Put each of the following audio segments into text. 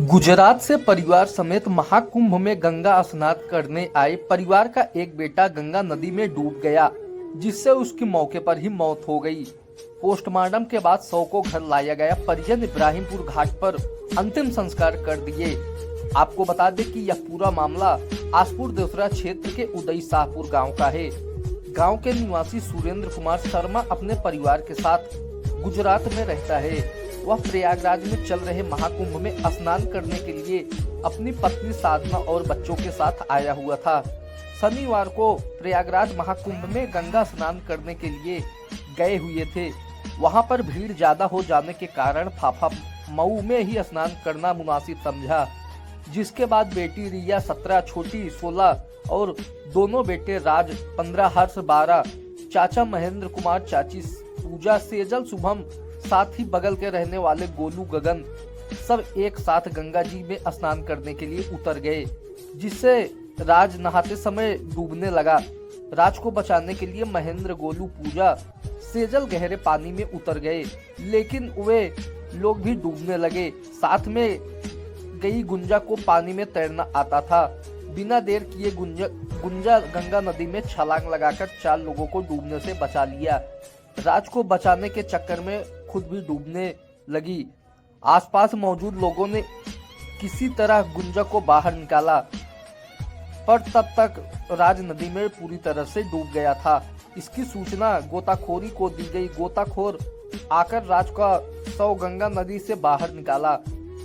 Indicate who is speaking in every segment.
Speaker 1: गुजरात से परिवार समेत महाकुंभ में गंगा स्नान करने आए परिवार का एक बेटा गंगा नदी में डूब गया, जिससे उसकी मौके पर ही मौत हो गई। पोस्टमार्टम के बाद शव को घर लाया गया। परिजन इब्राहिमपुर घाट पर अंतिम संस्कार कर दिए। आपको बता दें कि यह पूरा मामला आसपुर देवसरा क्षेत्र के उदय शाहपुर गाँव का है। गाँव के निवासी सुरेंद्र कुमार शर्मा अपने परिवार के साथ गुजरात में रहता है। वह प्रयागराज में चल रहे महाकुंभ में स्नान करने के लिए अपनी पत्नी साधना और बच्चों के साथ आया हुआ था। शनिवार को प्रयागराज महाकुंभ में गंगा स्नान करने के लिए गए हुए थे। वहां पर भीड़ ज्यादा हो जाने के कारण फाफा मऊ में ही स्नान करना मुनासिब समझा, जिसके बाद बेटी रिया 17, छोटी 16 और दोनों बेटे राज 15, हर्ष 12, चाचा महेंद्र कुमार, चाची पूजा, सेजल, शुभम, साथ ही बगल के रहने वाले गोलू, गगन सब एक साथ गंगा जी में स्नान करने के लिए उतर गए, जिससे राज नहाते समय डूबने लगा। राज को बचाने के लिए महेंद्र, गोलू, पूजा, सेजल गहरे पानी में उतर गए, लेकिन वे लोग भी डूबने लगे। साथ में गई गुंजा को पानी में तैरना आता था। बिना देर किए गुंजा गंगा नदी में छलांग लगाकर 4 लोगों को डूबने से बचा लिया। राज को बचाने के चक्कर में खुद भी डूबने लगी। आसपास मौजूद लोगों ने किसी तरह गुंजा को बाहर निकाला, पर तब तक राज नदी में पूरी तरह से डूब गया था। इसकी सूचना गोताखोरी को दी गई। गोताखोर आकर राज का शव गंगा नदी से बाहर निकाला।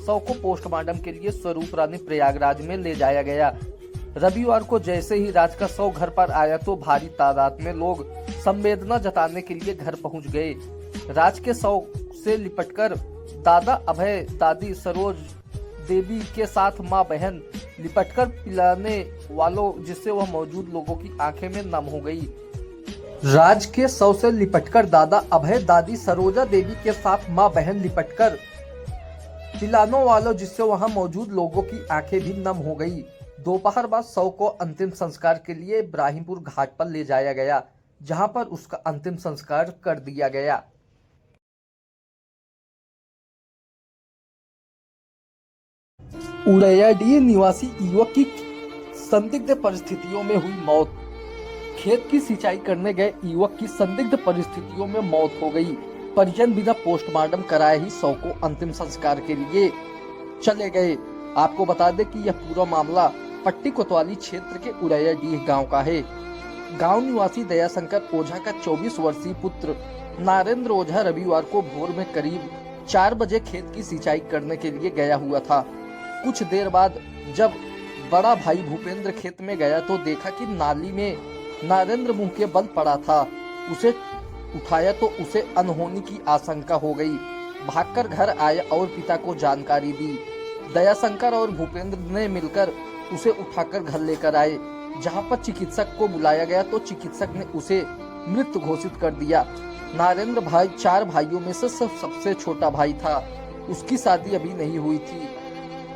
Speaker 1: शव को पोस्टमार्टम के लिए स्वरूप रानी प्रयागराज में ले जाया गया। रविवार को जैसे ही राज का शव घर पर आया तो भारी तादाद में लोग संवेदना जताने के लिए घर पहुंच गए। राज के शव से लिपटकर दादा अभय, दादी सरोज देवी के साथ मां बहन लिपटकर पिलाने वालों, जिससे वह मौजूद लोगों की आंखें में नम हो गई। राज के शव से लिपटकर दादा अभय, दादी सरोजा देवी के साथ मां बहन लिपटकर पिलाने वालों, जिससे वहां मौजूद लोगों की आंखें भी नम हो गई। दोपहर बाद शव को अंतिम संस्कार के लिए इब्राहिमपुर घाट पर ले जाया गया, जहां पर उसका अंतिम संस्कार कर दिया गया। उड़ैयाडीह निवासी युवक की संदिग्ध परिस्थितियों में हुई मौत। खेत की सिंचाई करने गए युवक की संदिग्ध परिस्थितियों में मौत हो गई। परिजन बिना पोस्टमार्टम कराए ही शव को अंतिम संस्कार के लिए चले गए। आपको बता दें कि यह पूरा मामला पट्टी कोतवाली क्षेत्र के उड़ैयाडीह गांव का है। गांव निवासी दयाशंकर ओझा का 24 वर्षीय पुत्र नारेंद्र ओझा रविवार को भोर में करीब 4 बजे खेत की सिंचाई करने के लिए गया हुआ था। कुछ देर बाद जब बड़ा भाई भूपेंद्र खेत में गया तो देखा कि नाली में नारेंद्र मुंह के बल पड़ा था। उसे उठाया तो उसे अनहोनी की आशंका हो गई। भागकर घर आया और पिता को जानकारी दी। दयाशंकर और भूपेंद्र ने मिलकर उसे उठाकर घर लेकर आए, जहां पर चिकित्सक को बुलाया गया तो चिकित्सक ने उसे मृत घोषित कर दिया। नारेंद्र भाई 4 भाइयों में से सबसे छोटा भाई था। उसकी शादी अभी नहीं हुई थी।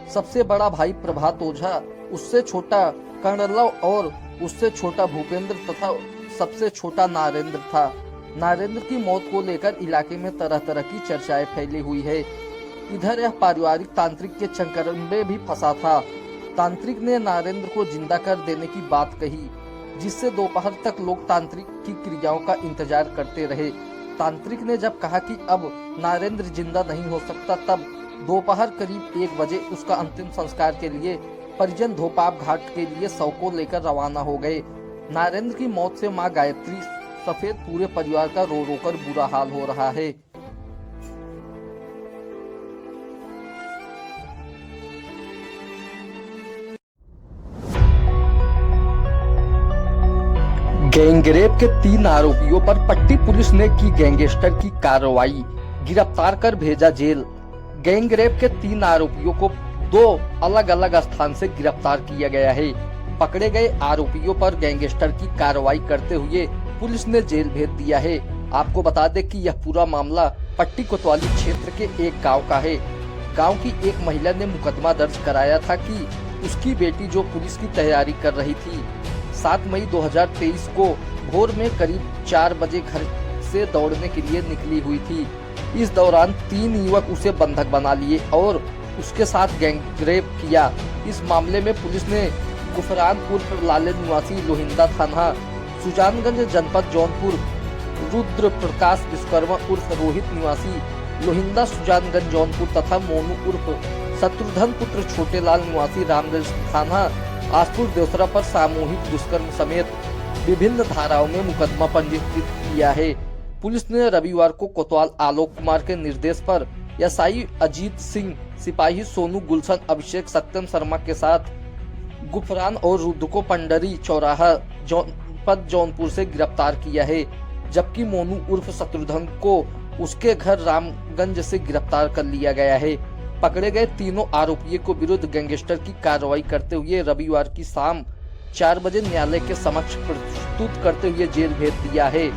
Speaker 1: सबसे बड़ा भाई प्रभात ओझा, उससे छोटा कर्णलव और उससे छोटा भूपेंद्र तथा सबसे छोटा नारेंद्र था। नारेंद्र की मौत को लेकर इलाके में तरह तरह की चर्चाएं फैली हुई है। इधर यह पारिवारिक तांत्रिक के चक्कर में भी फंसा था। तांत्रिक ने नारेंद्र को जिंदा कर देने की बात कही, जिससे दोपहर तक लोग तांत्रिक की क्रियाओं का इंतजार करते रहे। तांत्रिक ने जब कहा कि अब नारेंद्र जिंदा नहीं हो सकता, तब दोपहर करीब 1 बजे उसका अंतिम संस्कार के लिए परिजन धोपाप घाट के लिए शव को लेकर रवाना हो गए। नारेंद्र की मौत से मां गायत्री सफेद पूरे परिवार का रो रो कर बुरा हाल हो रहा है। गैंगरेप के 3 आरोपियों पर पट्टी पुलिस ने की गैंगस्टर की कार्रवाई, गिरफ्तार कर भेजा जेल। गैंगरेप के 3 आरोपियों को 2 अलग अलग स्थान से गिरफ्तार किया गया है। पकड़े गए आरोपियों पर गैंगस्टर की कार्रवाई करते हुए पुलिस ने जेल भेज दिया है। आपको बता दें कि यह पूरा मामला पट्टी कोतवाली क्षेत्र के एक गांव का है। गांव की एक महिला ने मुकदमा दर्ज कराया था कि उसकी बेटी जो पुलिस की तैयारी कर रही थी, 7 मई 2023 को भोर में करीब 4 बजे घर से दौड़ने के लिए निकली हुई थी। इस दौरान 3 युवक उसे बंधक बना लिए और उसके साथ गैंगरेप किया। इस मामले में पुलिस ने गुफरान उर्फ लाले निवासी लोहिंदा थाना, सुजानगंज जनपद जौनपुर, रुद्र प्रकाश विश्वकर्मा उर्फ रोहित निवासी लोहिंदा सुजानगंज जौनपुर तथा मोनू उर्फ शत्रुघ्न पुत्र छोटेलाल निवासी रामगंज थाना आसपुर देवसरा पर सामूहिक दुष्कर्म समेत विभिन्न धाराओं में मुकदमा पंजीकृत किया है। पुलिस ने रविवार को कोतवाल आलोक कुमार के निर्देश पर एसआई अजीत सिंह, सिपाही सोनू गुलशन, अभिषेक सत्यम शर्मा के साथ गुफरान और रुद्र को पंडरी चौराहा जनपद जौनपुर से गिरफ्तार किया है, जबकि मोनू उर्फ शत्रुघ्न को उसके घर रामगंज से गिरफ्तार कर लिया गया है। पकड़े गए तीनों आरोपियों को विरुद्ध गैंगस्टर की कार्रवाई करते हुए रविवार की शाम 4 बजे न्यायालय के समक्ष प्रस्तुत करते हुए जेल भेज दिया है।